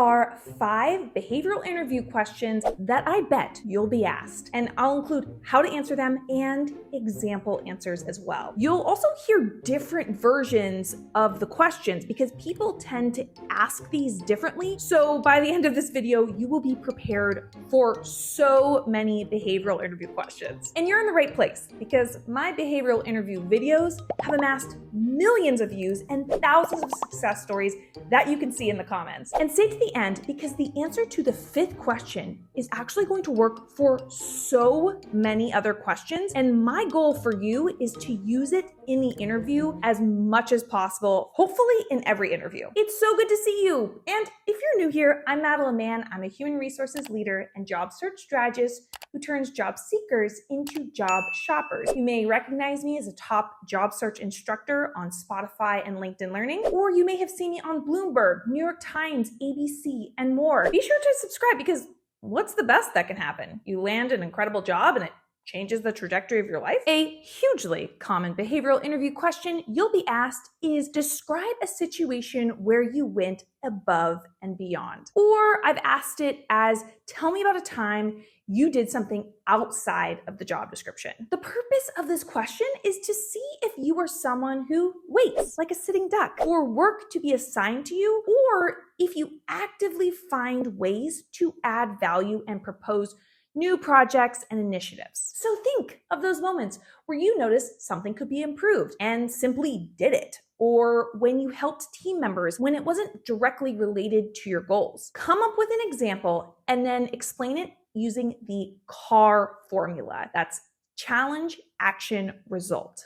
are 5 behavioral interview questions that I bet you'll be asked, and I'll include how to answer them and example answers as well. You'll also hear different versions of the questions because people tend to ask these differently. So by the end of this video, you will be prepared for so many behavioral interview questions. And you're in the right place because my behavioral interview videos have amassed millions of views and thousands of success stories that you can see in the comments. And stay to the end because the answer to the 5th question is actually going to work for so many other questions. And my goal for you is to use it in the interview as much as possible, hopefully in every interview. It's so good to see you. And if you're new here, I'm Madeline Mann. I'm a human resources leader and job search strategist who turns job seekers into job shoppers. You may recognize me as a top job search instructor on Spotify and LinkedIn Learning, or you may have seen me on Bloomberg, New York Times, ABC, and more. Be sure to subscribe because what's the best that can happen? You land an incredible job and it changes the trajectory of your life? A hugely common behavioral interview question you'll be asked is describe a situation where you went above and beyond. Or I've asked it as tell me about a time you did something outside of the job description. The purpose of this question is to see if you are someone who waits like a sitting duck for work to be assigned to you, or if you actively find ways to add value and propose new projects and initiatives. So think of those moments where you noticed something could be improved and simply did it, or when you helped team members when it wasn't directly related to your goals. Come up with an example and then explain it using the CAR formula. That's challenge, action, result.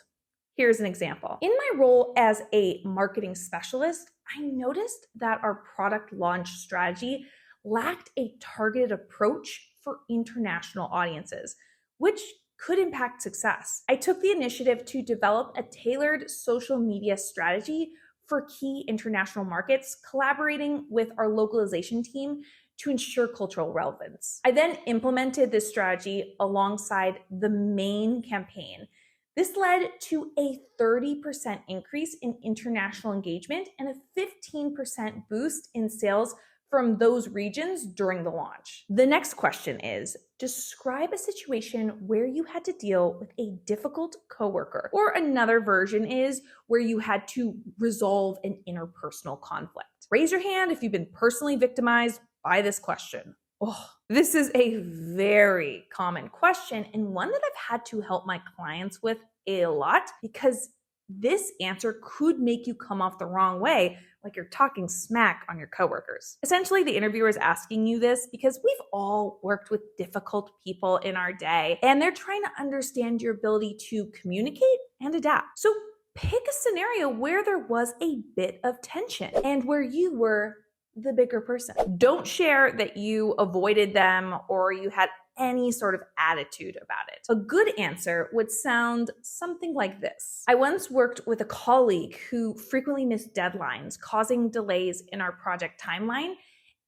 Here's an example. In my role as a marketing specialist, I noticed that our product launch strategy lacked a targeted approach for international audiences, which could impact success. I took the initiative to develop a tailored social media strategy for key international markets, collaborating with our localization team to ensure cultural relevance. I then implemented this strategy alongside the main campaign. This led to a 30% increase in international engagement and a 15% boost in sales from those regions during the launch. The next question is, describe a situation where you had to deal with a difficult coworker, or another version is where you had to resolve an interpersonal conflict. Raise your hand if you've been personally victimized by this question. Oh, this is a very common question and one that I've had to help my clients with a lot because this answer could make you come off the wrong way, like you're talking smack on your coworkers. Essentially, the interviewer is asking you this because we've all worked with difficult people in our day, and they're trying to understand your ability to communicate and adapt. So pick a scenario where there was a bit of tension and where you were the bigger person. Don't share that you avoided them or you had any sort of attitude about it. A good answer would sound something like this. I once worked with a colleague who frequently missed deadlines, causing delays in our project timeline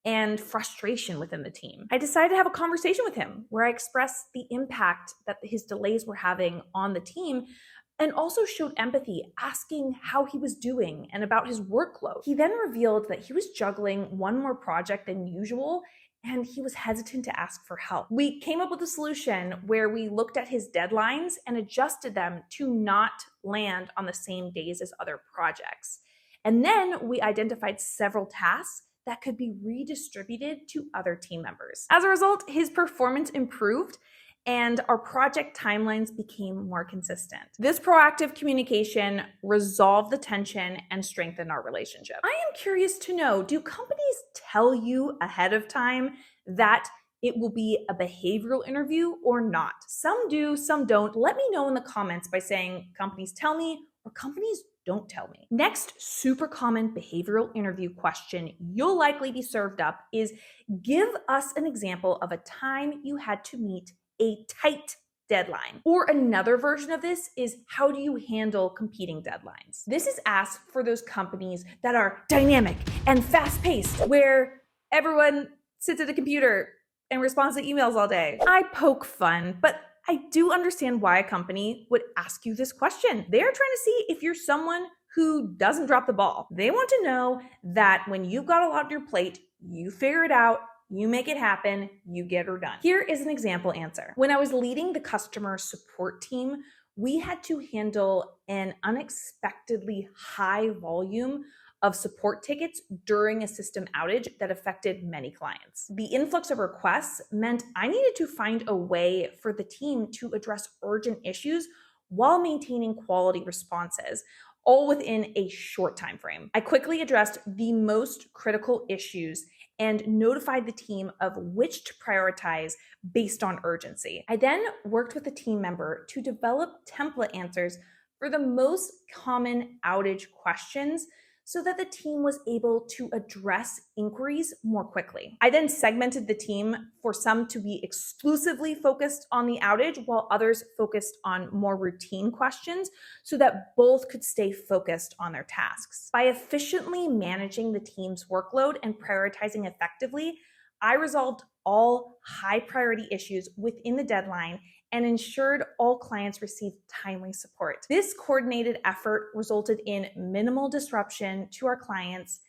and frustration within the team. I decided to have a conversation with him where I expressed the impact that his delays were having on the team and also showed empathy, asking how he was doing and about his workload. He then revealed that he was juggling one more project than usual and he was hesitant to ask for help. We came up with a solution where we looked at his deadlines and adjusted them to not land on the same days as other projects. And then we identified several tasks that could be redistributed to other team members. As a result, his performance improved and our project timelines became more consistent. This proactive communication resolved the tension and strengthened our relationship. I am curious to know, do companies tell you ahead of time that it will be a behavioral interview or not? Some do, some don't. Let me know in the comments by saying companies tell me or companies don't tell me. Next super common behavioral interview question you'll likely be served up is, give us an example of a time you had to meet a tight deadline. Or another version of this is, how do you handle competing deadlines? This is asked for those companies that are dynamic and fast-paced, where everyone sits at a computer and responds to emails all day. I poke fun, but I do understand why a company would ask you this question. They're trying to see if you're someone who doesn't drop the ball. They want to know that when you've got a lot on your plate, you figure it out, you make it happen, you get her done. Here is an example answer. When I was leading the customer support team, we had to handle an unexpectedly high volume of support tickets during a system outage that affected many clients. The influx of requests meant I needed to find a way for the team to address urgent issues while maintaining quality responses, all within a short time frame. I quickly addressed the most critical issues and notified the team of which to prioritize based on urgency. I then worked with a team member to develop template answers for the most common outage questions so that the team was able to address inquiries more quickly. I then segmented the team for some to be exclusively focused on the outage while others focused on more routine questions so that both could stay focused on their tasks. By efficiently managing the team's workload and prioritizing effectively, I resolved all high priority issues within the deadline and ensured all clients received timely support. This coordinated effort resulted in minimal disruption to our clients,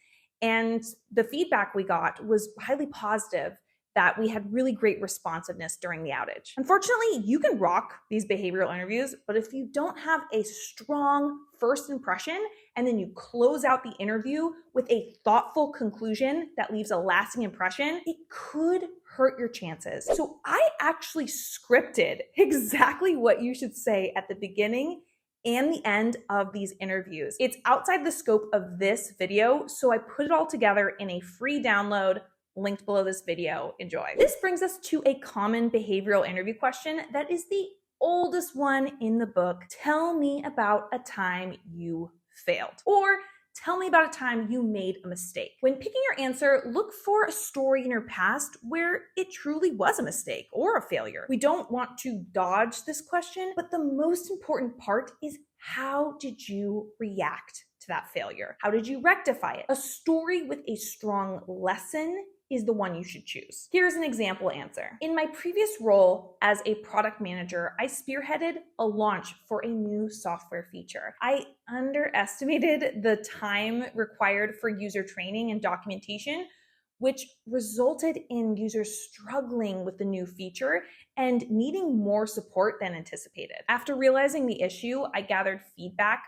and the feedback we got was highly positive that we had really great responsiveness during the outage. Unfortunately, you can rock these behavioral interviews, but if you don't have a strong first impression and then you close out the interview with a thoughtful conclusion that leaves a lasting impression, it could hurt your chances. So I actually scripted exactly what you should say at the beginning and the end of these interviews. It's outside the scope of this video, so I put it all together in a free download linked below this video. Enjoy. This brings us to a common behavioral interview question that is the oldest one in the book. Tell me about a time you failed. Or tell me about a time you made a mistake. When picking your answer, look for a story in your past where it truly was a mistake or a failure. We don't want to dodge this question, but the most important part is how did you react to that failure? How did you rectify it? A story with a strong lesson is the one you should choose. Here's an example answer. In my previous role as a product manager, I spearheaded a launch for a new software feature. I underestimated the time required for user training and documentation, which resulted in users struggling with the new feature and needing more support than anticipated. After realizing the issue, I gathered feedback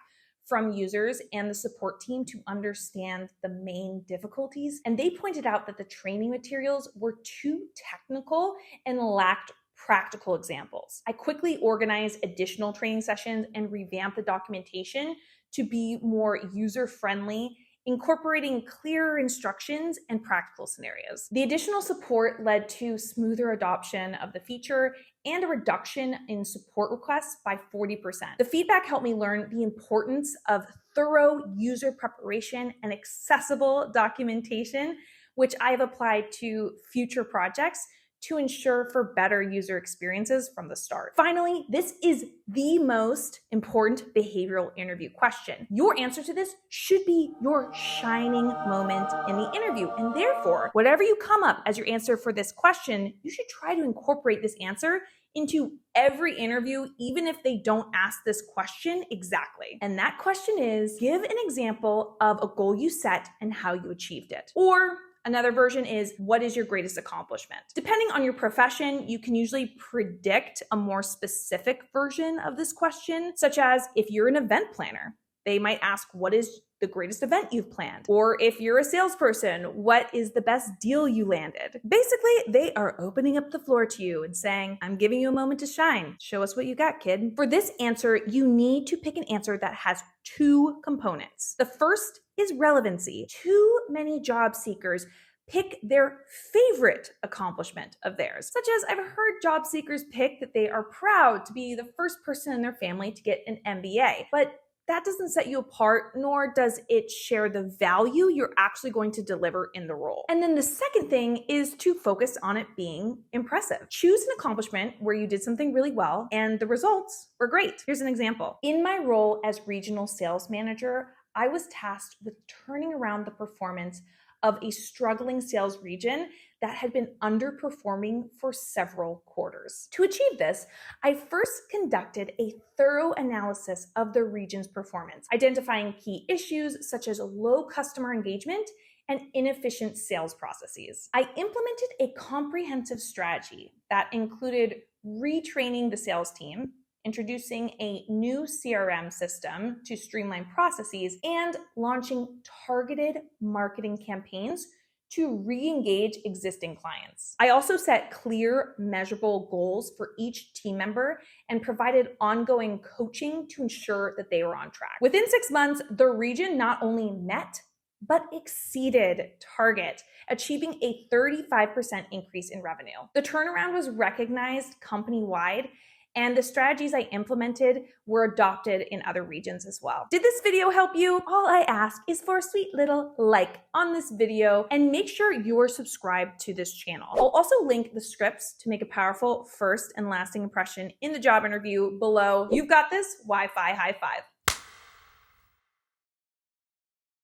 from users and the support team to understand the main difficulties. And they pointed out that the training materials were too technical and lacked practical examples. I quickly organized additional training sessions and revamped the documentation to be more user-friendly, incorporating clearer instructions and practical scenarios. The additional support led to smoother adoption of the feature and a reduction in support requests by 40%. The feedback helped me learn the importance of thorough user preparation and accessible documentation, which I've applied to future projects to ensure for better user experiences from the start. Finally, this is the most important behavioral interview question. Your answer to this should be your shining moment in the interview. And therefore, whatever you come up as your answer for this question, you should try to incorporate this answer into every interview, even if they don't ask this question exactly. And that question is, give an example of a goal you set and how you achieved it. Or another version is, what is your greatest accomplishment? Depending on your profession, you can usually predict a more specific version of this question, such as if you're an event planner, they might ask, what is the greatest event you've planned? Or if you're a salesperson, what is the best deal you landed? Basically, they are opening up the floor to you and saying, I'm giving you a moment to shine. Show us what you got, kid. For this answer, you need to pick an answer that has two components. The first is relevancy. Too many job seekers pick their favorite accomplishment of theirs, such as I've heard job seekers pick that they are proud to be the first person in their family to get an MBA, but that doesn't set you apart, nor does it share the value you're actually going to deliver in the role. And then the second thing is to focus on it being impressive. Choose an accomplishment where you did something really well and the results were great. Here's an example. In my role as regional sales manager, I was tasked with turning around the performance of a struggling sales region that had been underperforming for several quarters. To achieve this, I first conducted a thorough analysis of the region's performance, identifying key issues such as low customer engagement and inefficient sales processes. I implemented a comprehensive strategy that included retraining the sales team, introducing a new CRM system to streamline processes, and launching targeted marketing campaigns to re-engage existing clients. I also set clear, measurable goals for each team member and provided ongoing coaching to ensure that they were on track. Within 6 months, the region not only met, but exceeded target, achieving a 35% increase in revenue. The turnaround was recognized company-wide, and the strategies I implemented were adopted in other regions as well. Did this video help you? All I ask is for a sweet little like on this video, and make sure you're subscribed to this channel. I'll also link the scripts to make a powerful first and lasting impression in the job interview below. You've got this. Wi-Fi high five.